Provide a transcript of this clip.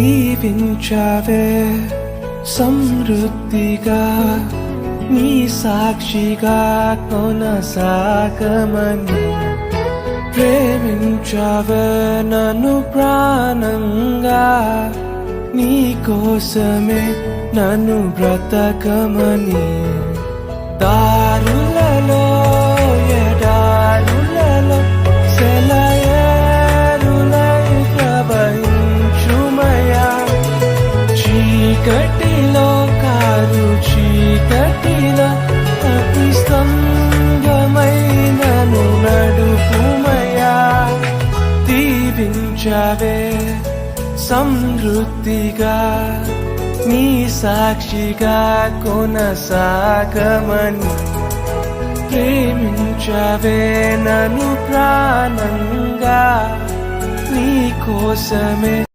దీవించావే సమృద్ధిగా నీ సాక్షిగా కొనసాగమని ప్రేమించావే నన్ను ప్రాణంగా నీ కోసమే నన్ను బ్రతకమని దారులలో ఎడారులలో సెలయేరులై ప్రవహించుమయా చీకటిలో కారు చీకటిలో అతి స్తంభమైనను నడుపుమయా దీవించావే సమృద్ధిగా నీ సాక్షిగా కొనసాగమని ప్రేమించవే నన్ను ప్రాణంగా నీ కోసమే